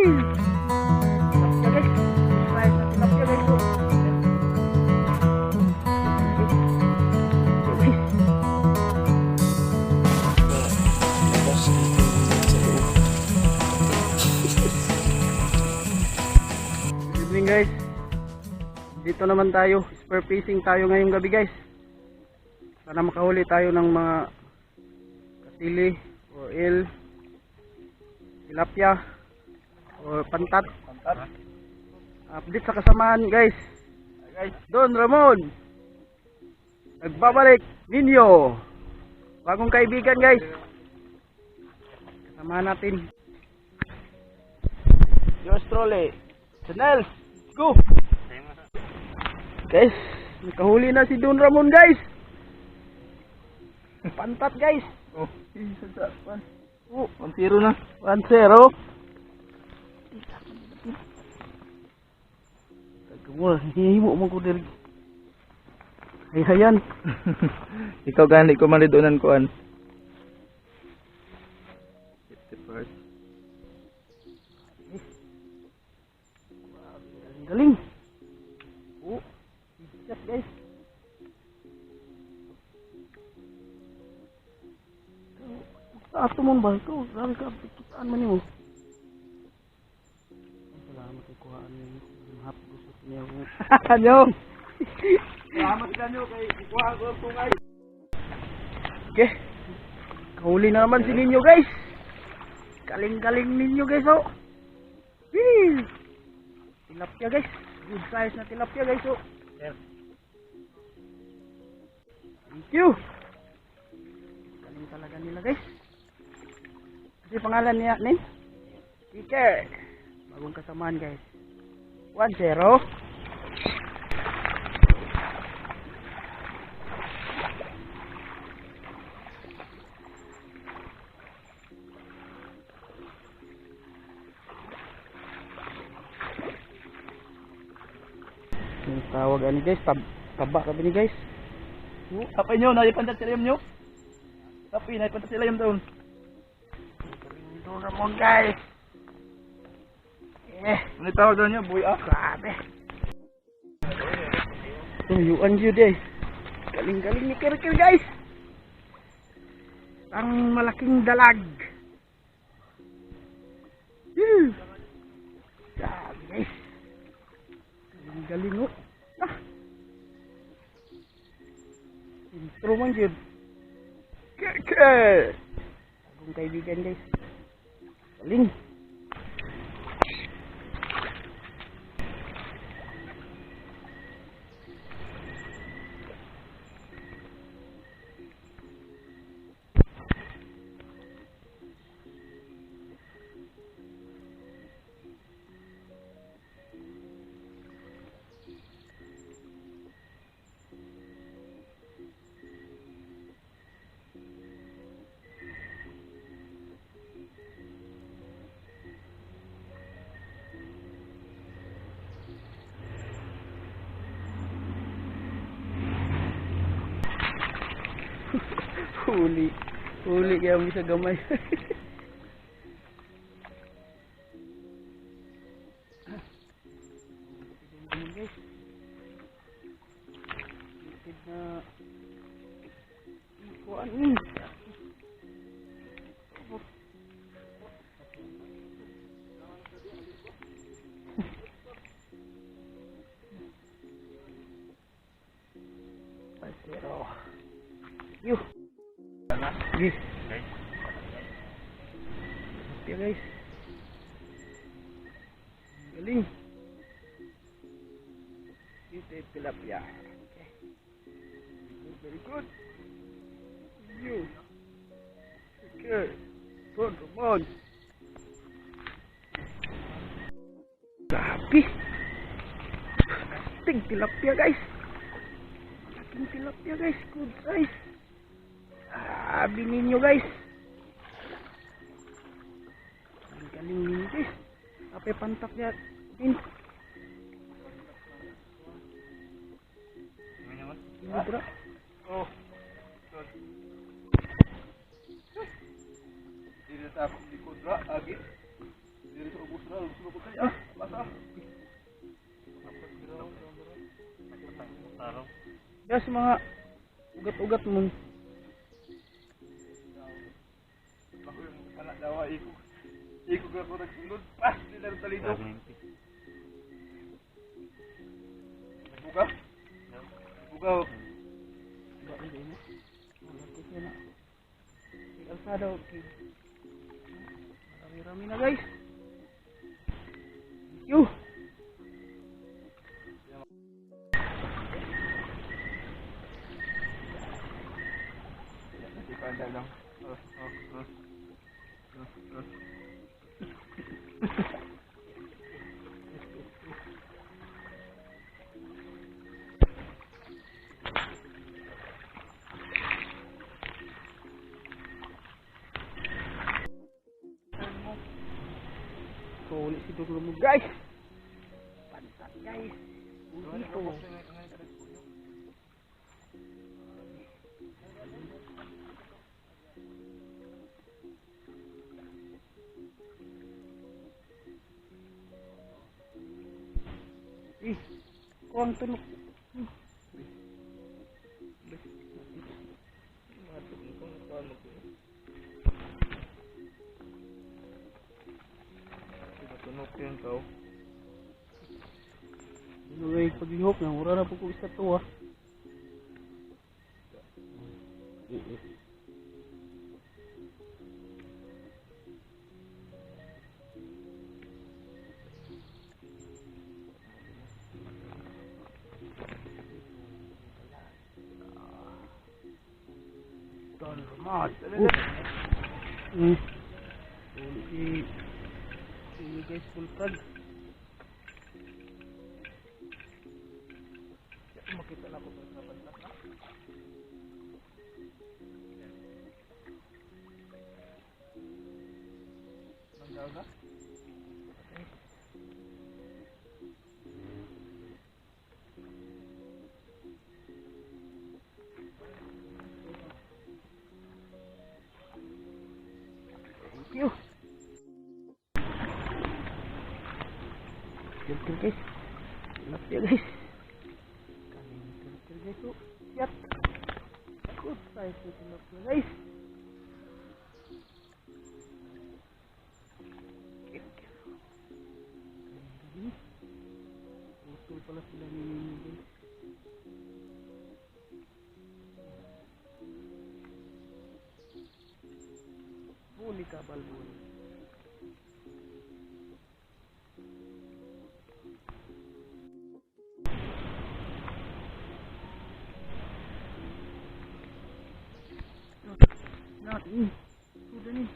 Tilapia guys. Good evening guys. Dito naman tayo. Spear fishing tayo ngayong gabi guys. Sana makahuli tayo ng mga kasili o il, tilapia o pantat. Update sa kasamahan guys. Don Ramon nagbabalik ninyo. Bagong kaibigan guys. Kasamahan natin. Yours truly, Chanel. Let's go. Guys, nakahuli na si Don Ramon guys. Pantat guys. Oh, isa sa 1-0 na. 1-0. Wah, hihimo mo ko diri. Hayan. Ikaw gani ko malidunan kuan. 51st. Galing. Oh, yes guys. Ato mo ba ito? Grabe ka, pikitaan man mo. Salamat kay kuhaan niyo. Hap gusto niya ako. Anyo. Salamat kanyo kay kuha ko tungay. Okay. Kahuli na naman si ninyo guys. Galing-galing ninyo guys oh. Wee! Tilapia guys. Good size na tilapia guys oh. Thank you. Galing talaga nila guys. Kasi pangalan niya nin? Ike. Bagong kasamaan guys. 1-0. Yung tawag ani guys, taba kami ni guys. Kapay nyo, naipantat sila nyo. Kapay, naipantat sila yung doon. Don Ramon guys. Ano tawag doon nyo? Buhay ah. Grabe. Tuyuan yun eh. Galing-galing ni Kirkir guys. Ang malaking dalag. Grabe guys. Galing-galing oh. Ah. Intro man yun. Kirkir. Bagong kaibigan guys. Galing. Huli kaya bisa gamay. Guys. Na ikuan ni. Pero yuh. Guys. Okay guys. Galing. Ito tilapia. Okay. Very good. You. Okay. Good. Come on. Grabe. Ting tilapia guys. Ting tilapia guys. Good size. Sabi ninyo guys. Galing ninyo guys. Ape pantak niya din. Ini bro. Oh. Diri sa likod ra agi. Diri sa ubos Guys, mga ugat-ugat mo. Ako yung anak dawa, ikog ako nagsunod. Pas, sila rin talito. Buka? Buka. Ba ini mo? Wala ko siya na. Alsada okay. Marami-rami na guys. Yo. Pandai lang. Kulit si dulu mo guys. Pantat guys. Dito. Ih, kurang tunuk. Tunok yun kau. Anyway, paglihok na, mura na po ko isa to ah. Mas. Si guys full tag. Makita na ko sa pantat na. Mandaw na. Thank you. Filter guys. Lap ya guys. Kami filter guys tuh. Siap. Good size itu lap ya guys. Betul pala sila ni guys. Boleh kabal boleh. Natin. Sudah nih.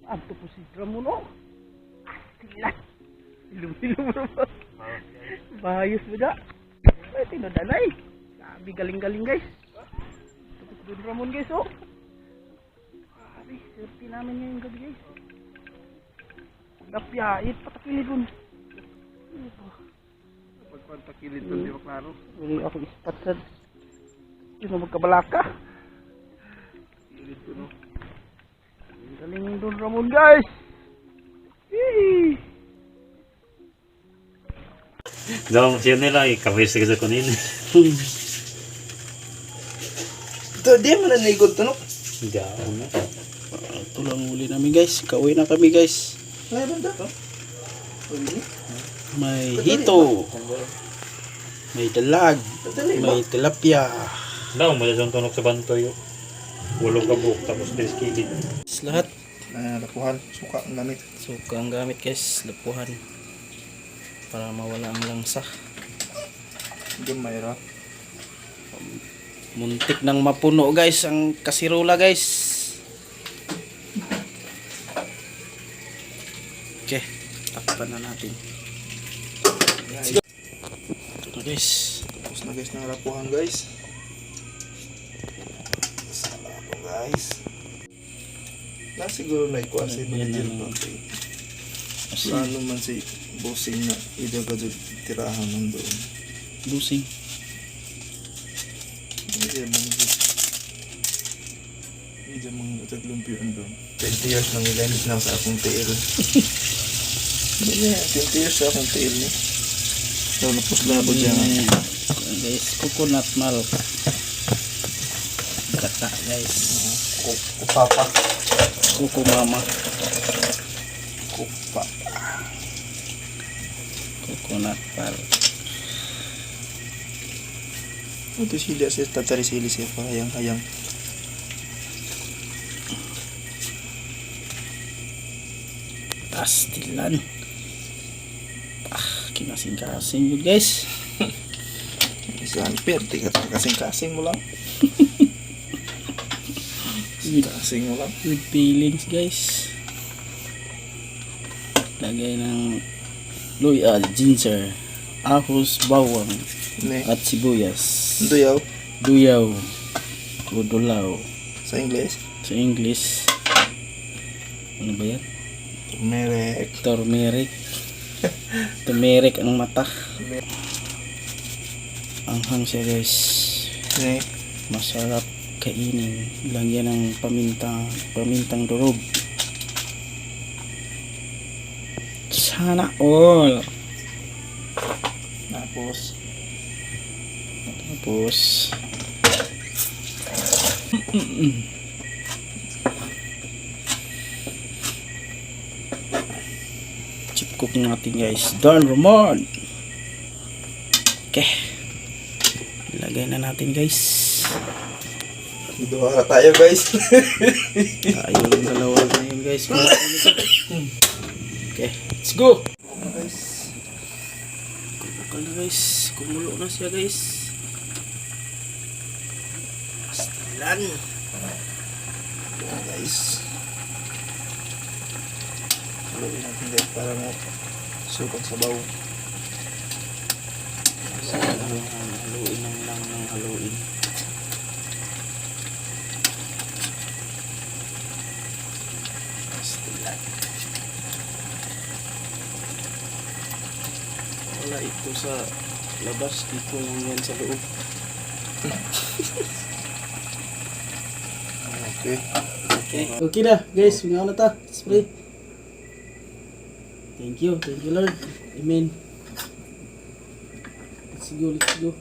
Ato po si drum mo no. Tilat. Ilum-ilum mo ba? Bahayos mo da. Ay, tinodalay. Sabi galing-galing guys. Ato po si drum mo guys oh. Ay, safety namin ngayon gabi guys. Napiyait, patakilid dun. Pagpantakilid dun, di ba klaro? Wala ako ispat sa... Yun na magkabalaka. Kilid dun, no? Ang galing dun Ramon guys. Yee! Dong, siya nila, ikawis ka sa kunin. Ito, di mo na naigod tunok. Gao na. Ito lang uli namin guys. Kauwi na kami guys. Ay, banda to. Pwede. May hito. May dalag. May tilapia. Daw, mali sa tunog sa bantoy. Ulog ka buhok, tapos 3 kilid. Lahat. Lapuhan, suka ang gamit. Suka ang gamit guys. Lapuhan. Para mawala ang langsa. Gamay ra. Muntik nang mapuno guys ang kasirola guys. Okay, takpan na natin. Ito na guys. Tapos na guys ng lapuhan guys. Sala ko guys. Na siguro na ikuha sa Yan, yan. Plano man si bossing na idaga jud tirahan nun doon. Busing. Hindi mga taglumpiyon doon. 20 years nang ilanit na sa akong tiil. Hindi, 20 years sa akong tiil ni. So, napos dyan. Guys, coconut milk. Kata guys. Kupapa. Kuko mama. Kupapa. Coconut milk. Ito sila siya, tatari sila siya pa, hayang-hayang. Pastilan. Kinasing-kasing yun guys. Isang perte ka, kasing-kasing mo lang. Kasing mo lang. Good feelings guys. Lagay ng luya, ginger, ahos, bawang, Ne, at sibuyas. duyaw Duyaw. Udulaw. sa English. Sa English. Ano ba yan? Turmeric. Turmeric. Turmeric ang mata. Anghang siya guys. Ne, Masarap kainin. Lagyan ng pamintang durog. Sana all. tapos Tapos chip cook natin guys. Don Ramon. Okay. Ilagay na natin guys. duha tayo guys. Tayo yung dalawa na yun guys. Okay. Let's go. Guys, Bukal na guys. Kumulo na siya guys. Pastilan. guys. Haluin natin guys para mo sukang sabaw. Haluin lang ng haluin. Pastilan. Wala ito sa labas. Dito lang yan sa loob. Okay. Okay na guys, mga na ta. Spray. Thank you Lord. Amen. Let's go.